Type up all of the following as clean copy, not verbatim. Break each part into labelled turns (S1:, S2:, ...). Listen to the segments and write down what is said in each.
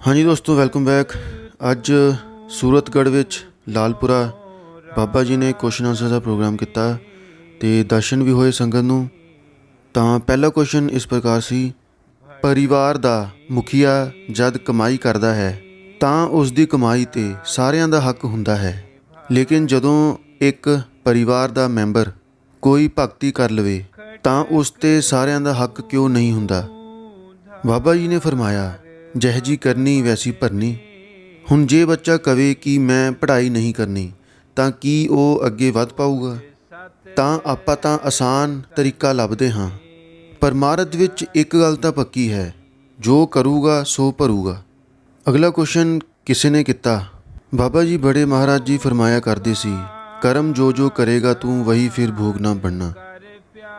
S1: हाँ जी दोस्तों, welcome back. अज सूरतगढ़ विच लालपुरा बाबा जी ने क्वेश्चन आंसर का प्रोग्राम किया तो दर्शन भी होए संगत नूं। तां पहला क्वेश्चन इस प्रकार सी, परिवार दा मुखिया जद कमाई करदा है तां उस दी कमाई ते सारियां दा हक हुंदा है, लेकिन जदों एक परिवार दा मैंबर कोई भगती कर लवे तां उस ते सारियां दा हक क्यों नहीं हुंदा। बाबा जी ने फरमाया, जह जी करनी वैसी भरनी। हुण जे बच्चा कवे कि मैं पढ़ाई नहीं करनी तां की ਉਹ ਅੱਗੇ ਵੱਧ ਪਾਊਗਾ। ਤਾਂ ਆਪਾਂ ਤਾਂ ਆਸਾਨ ਤਰੀਕਾ ਲੱਭਦੇ ਹਾਂ। ਪਰਮਾਰਥ ਵਿੱਚ ਇੱਕ ਗੱਲ ਤਾਂ ਪੱਕੀ ਹੈ, ਜੋ ਕਰੂਗਾ ਸੋ ਭਰੂਗਾ। ਅਗਲਾ ਕੁਐਸਚਨ ਕਿਸੇ ਨੇ ਕੀਤਾ, बाबा जी बड़े महाराज जी फरमाया करते सी, कर्म जो जो करेगा तू वही फिर भोगना बनना।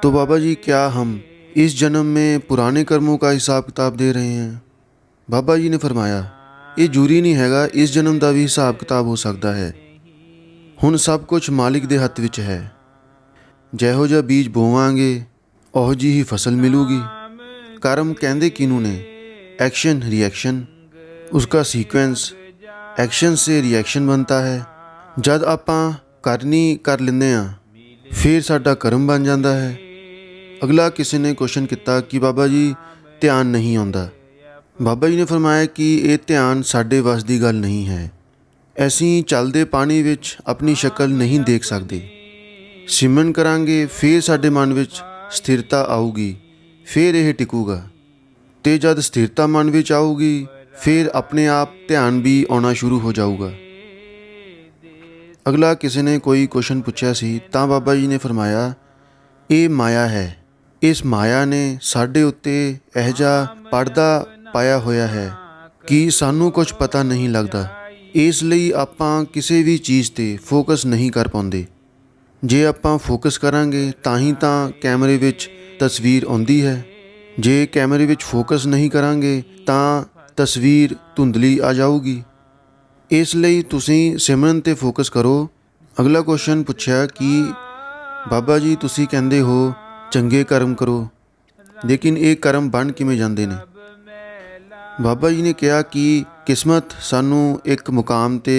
S1: तो बाबा जी क्या हम इस जन्म में पुराने कर्मों का हिसाब किताब दे रहे हैं। बाबा जी ने फरमाया, ये जरूरी नहीं हैगा, इस जन्म का भी हिसाब किताब हो सकता है। हुण सब कुछ मालिक दे हत्थ विच है। जिहो जिहा बीज बोवांगे उहो जी ही फसल मिलूगी। कर्म कहंदे किनू ने, एक्शन रिएक्शन, उसका सीक्वेंस, एक्शन से रिएक्शन बनता है। जद आपां करनी कर लेंदे आ फिर साडा कर्म बन जाता है। अगला किसी ने क्वेश्चन किया कि बाबा जी ध्यान नहीं आउंदा। बाबा जी ने फरमाया कि ये ध्यान साडे वस की गल नहीं है। असीं चलदे पानी विच अपनी शक्ल नहीं देख सकते। सिमरन करांगे फिर साडे मन विच स्थिरता आऊगी, फिर यह टिकूगा। ते जद स्थिरता मन विच आऊगी फिर अपने आप ध्यान भी आना शुरू हो जाऊगा। अगला किसी ने कोई क्वेश्चन पूछा सी तां बाबा जी ने फरमाया, ये माया है। इस माया ने साडे उत्ते इहो जिहा पड़दा पाया होया है कि सानू कुछ पता नहीं लगता। इसलिए आपां किसी भी चीज़ ते फोकस नहीं कर पाते। जे आपां फोकस करांगे तां ही तां कैमरे विच तस्वीर आउंदी है। जे कैमरे विच फोकस नहीं करांगे तां तस्वीर धुंधली आ जाऊगी। इसलिए तुसीं सिमरन ते फोकस करो। अगला क्वेश्चन पूछा कि बाबा जी तुसीं कहंदे हो चंगे कर्म करो, लेकिन ये कर्म बन किवें जांदे ने। बाबा जी ने कहा कि किस्मत सानू एक मुकाम ते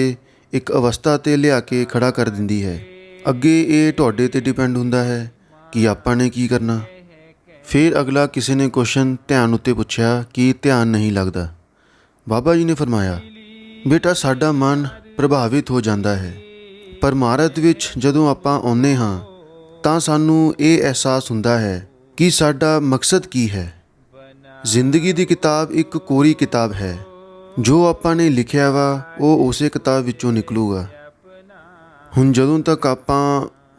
S1: एक अवस्था ते लिया के खड़ा कर दिंदी है। अगे ये तुहाडे ते डिपेंड हुंदा है कि आपां ने की करना। फिर अगला किसी ने क्वेश्चन ध्यान उत्ते पूछा कि ध्यान नहीं लगता। बाबा जी ने फरमाया, बेटा साडा मन प्रभावित हो जाता है। परमारथ विच जदों आपां आउंदे हां तां सानू ये एहसास हुंदा है कि साडा मकसद की है। जिंदगी दी किताब एक कोरी किताब है। जो आपां ने लिखिया वा वो उसे किताब विचों निकलूगा। हुण जदों तक आपां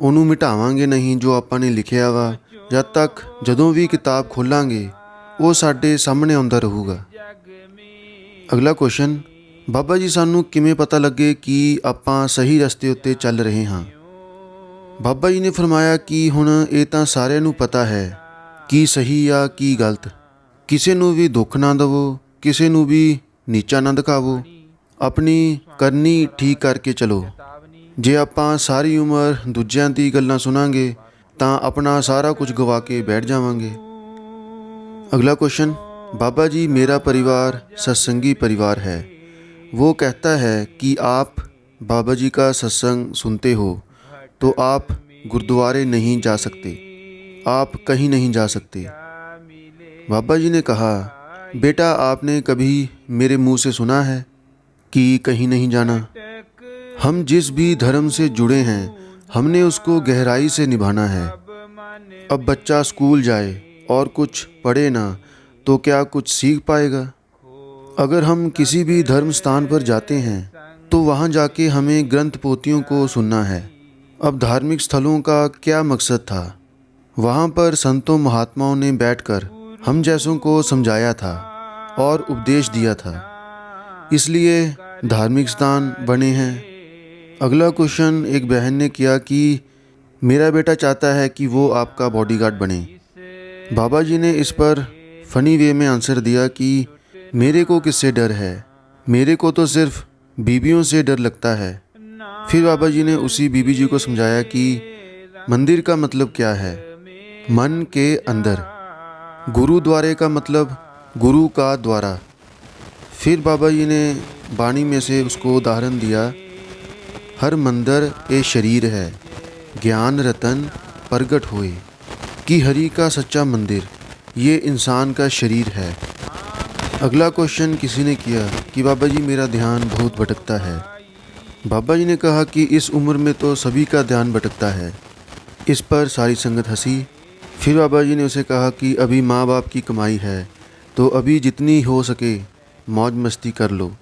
S1: उहनूं मिटावांगे नहीं जो आपां ने लिखिया वा, जद तक जदों भी किताब खोलांगे वो साडे सामने आउंदा रहूगा। अगला क्वेश्चन, बाबा जी सानू किवें पता लगे कि आपां सही रस्ते उत्ते चल रहे हाँ। बाबा जी ने फरमाया कि हुण ये तां सारिआं नूं पता है कि सही आ कि गलत। किसी नूं भी दुख ना दवो, किसी नूं भी नीचा ना दिखावो। अपनी करनी ठीक करके चलो। जे आपां सारी उम्र दूजिआं दी गल्लां सुनांगे तां अपना सारा कुछ गवा के बैठ जावांगे। अगला क्वेश्चन, बाबा जी मेरा परिवार सत्संगी परिवार है। वो कहता है कि आप बाबा जी का सत्संग सुनते हो तो आप गुरुद्वारे नहीं जा सकते, आप कहीं नहीं जा सकते। बाबा जी ने कहा, बेटा आपने कभी मेरे मुंह से सुना है कि कहीं नहीं जाना। हम जिस भी धर्म से जुड़े हैं हमने उसको गहराई से निभाना है। अब बच्चा स्कूल जाए और कुछ पढ़े ना तो क्या कुछ सीख पाएगा। अगर हम किसी भी धर्म स्थान पर जाते हैं तो वहाँ जाके हमें ग्रंथ पोथियों को सुनना है। अब धार्मिक स्थलों का क्या मकसद था। वहाँ पर संतों महात्माओं ने बैठकर हम जैसों को समझाया था और उपदेश दिया था, इसलिए धार्मिक स्थान बने हैं। अगला क्वेश्चन एक बहन ने किया कि मेरा बेटा चाहता है कि वो आपका बॉडीगार्ड बने। बाबा जी ने इस पर फनी वे में आंसर दिया कि मेरे को किससे डर है, मेरे को तो सिर्फ बीबियों से डर लगता है। फिर बाबा जी ने उसी बीबी जी को समझाया कि मंदिर का मतलब क्या है, मन के अंदर। गुरुद्वारे का मतलब गुरु का द्वारा। फिर बाबा जी ने बाणी में से उसको उदाहरण दिया, हर मंदिर ए शरीर है, ज्ञान रतन प्रगट होए, कि हरि का सच्चा मंदिर ये इंसान का शरीर है। अगला क्वेश्चन किसी ने किया कि बाबा जी मेरा ध्यान बहुत भटकता है। बाबा जी ने कहा कि इस उम्र में तो सभी का ध्यान भटकता है। इस पर सारी संगत हंसी। फिर बाबा जी ने उसे कहा कि अभी माँ बाप की कमाई है, तो अभी जितनी हो सके मौज मस्ती कर लो।